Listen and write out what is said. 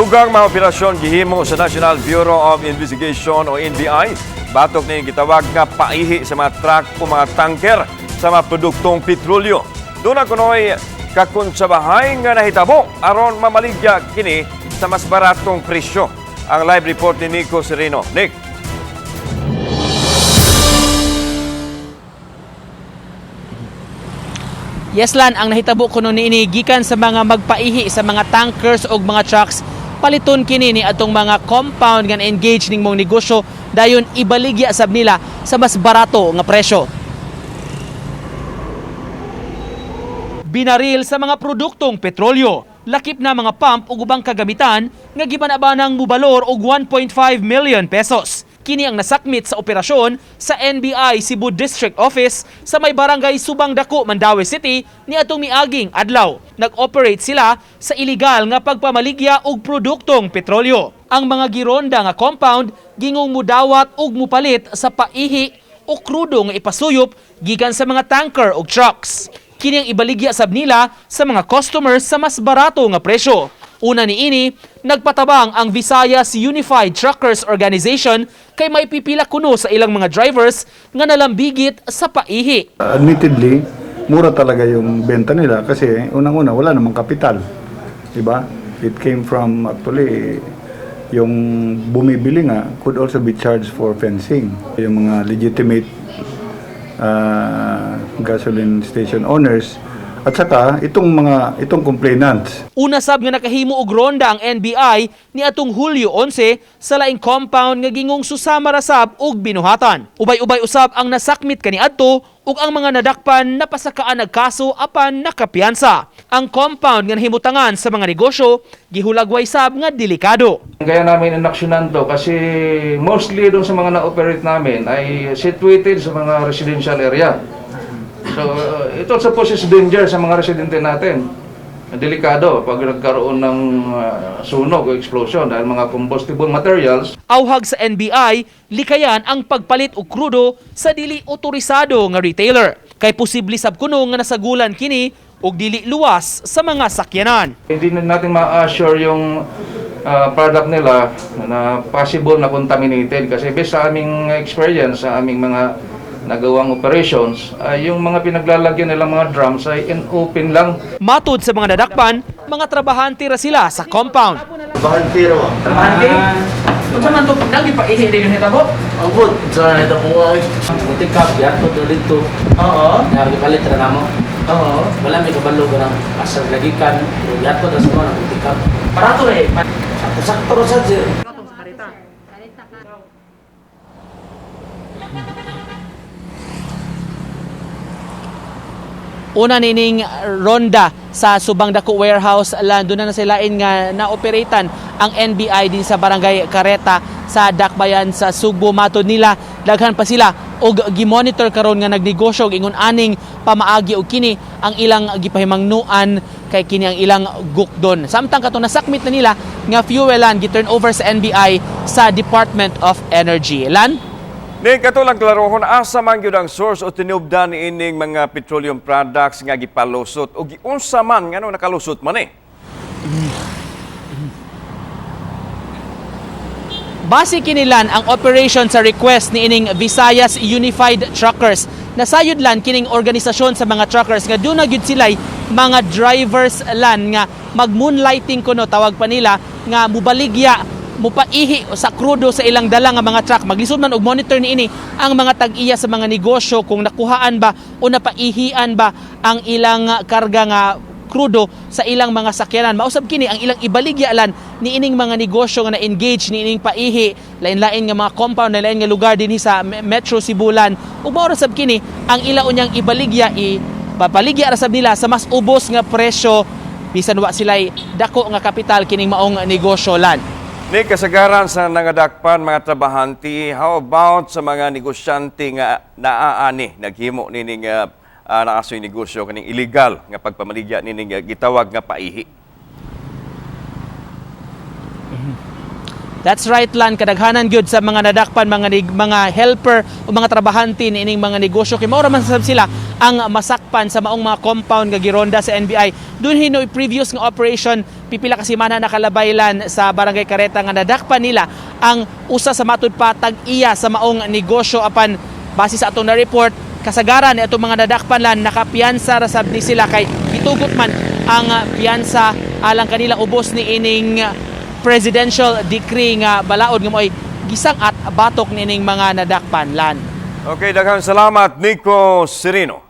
Dugang mga operasyon gihimo sa National Bureau of Investigation o NBI. Batok na gitawag nga paihi sa mga truck o mga tanker sa mga produktong petrolyo. Doon na kunoy kakonsabahay nga nahitabo aron mamaligya kini sa mas baratong presyo. Ang live report ni Nico Sereno. Nick. Yeslan, ang nahitabo kuno niini gikan sa mga magpaihi sa mga tankers o mga trucks, paliton kini ni atong mga compound nga engage ning mong negosyo dayon ibaligya sab nila sa mas barato nga presyo. Binaril sa mga produktong petrolyo, lakip na mga pump ug ubang kagamitan nga gibanabanang mubalor og 1.5 million pesos. Kini ang nasakmit sa operasyon sa NBI Cebu District Office sa may barangay Subang Dako, Mandaue City ni atong miaging adlaw. Nag-operate sila sa illegal nga pagpamaligya og produktong petrolyo. Ang mga gironda nga compound gingong mudawat og mupalit sa paihi o krudo nga ipasuyop gikan sa mga tanker o trucks. Kini ang ibaligya sab nila sa mga customers sa mas barato nga presyo. Una niini, nagpatabang ang Visayas Unified Truckers Organization kay may pipila kuno sa ilang mga drivers nga nalambigit sa paihi. Admittedly, mura talaga yung benta nila kasi unang-una wala namang kapital. Diba? It came from actually yung bumibili nga could also be charged for fencing. Yung mga legitimate gasoline station owners at saka itong complainants. Una sab nga nakahimo og ronda ang NBI ni atong Hulyo 11 sa laing compound nga gingong susama ra sab og binuhatan. Ubay-ubay usab ang nasakmit kaniadto ug ang mga nadakpan napasakaan nagkaso apan nakapiyansa. Ang compound nga nahimutangan sa mga negosyo gihulagway sab nga delikado. Kaya namin inaksyonan to kasi mostly doon sa mga na-operate namin ay situated sa mga residential area. So, ito sa poses danger sa mga residente natin. Delikado pag nagkaroon ng sunog o explosion dahil mga combustible materials. Awhag sa NBI, likayan ang pagpalit og krudo sa dili otorisado nga retailer. Kay posible sab kuno nga nasagulan kini og dili luwas sa mga sakyanan. Hindi na natin ma-assure yung product nila na possible na contaminated kasi based sa aming experience, sa aming mga nagawang operations, yung mga pinaglalagyan nilang mga drums ay in-open lang. Matud sa mga nadakpan, mga trabahante ra sila sa compound. Trabahante raw. Trabahante? Kung sa man ito, nagipaihi din yung hitabo? Ang good. Sa nito ko ay mutikap yan. Ito dito. Oo. Nagpalit na namo. Oo. Wala may kabalo ko ng asal lagikan. Yan ko na sa mga mutikap. Parato eh. Sakto rin sa sir. Una nining ronda sa Subang Dako Warehouse land, doon na silain nga na-operatan ang NBI din sa Barangay Careta sa Dakbayan sa Sugbo. Matod nila, daghan pa sila og gimonitor karon nga nagnegosyo og ingon aning pamaagi og kini ang ilang gipahimangnuan kay kini ang ilang gukdon. Samtang katong nasakmit na nila nga fuelan gi-turn over sa NBI sa Department of Energy. Lan? Ning katulang klarohon asa man gyud ang source o tinubdan ni ining mga petroleum products nga gipalusot o giunsa man ngano nakalusot man eh. Base kinilan ang operation sa request ni ining Visayas Unified Truckers. Nasayod lan kining organisasyon sa mga truckers nga doon na gyud sila'y mga drivers lan nga mag-moonlighting kuno tawag pa nila nga mubaligya mupaihi sa krudo sa ilang dala nga mga truck. Maglisod man og monitor niini ang mga tag-iya sa mga negosyo kung nakuhaan ba o napaihian ba ang ilang karga nga krudo sa ilang mga sakyanan. Mausab kini ang ilang ibaligya lan ni ining mga negosyo nga na-engage ni ining paihi, lain-lain nga mga compound, lain nga lugar dinhi sa Metro Cebulan. Ug mao ra sab kini ang ila unyang ibaligya papaligya ra sab nila sa mas ubos nga presyo bisan wa sila'y dako nga kapital kining maong negosyo lan. Ni kasagaran sa nangadakpan mga trabahante, how about sa mga negosyante nga naaani naghimo nining naasoy negosyo kaning illegal nga pagpamaligya nining gitawag nga paihi? That's right lan, kadaghanan gyud sa mga nadakpan mga helper o mga trabahante niining mga negosyo kay mao ra man sab sila ang masakpan sa maong mga compound nga gironda sa NBI. Doon hinoy previous nga operation pipila ka semana nakalabaylan sa Barangay Careta nga nadakpan nila ang usa sa matud patag iya sa maong negosyo apan base sa atong na report kasagaran itong mga nadakpan lan nakapiyansa ra sab ni sila kay gitugot man ang piyansa alang kanila ubos ni ining presidential decree nga balaod nga mo'y gisang at batok nining mga nadakpan lan. Okay, daghang salamat Nico Serino.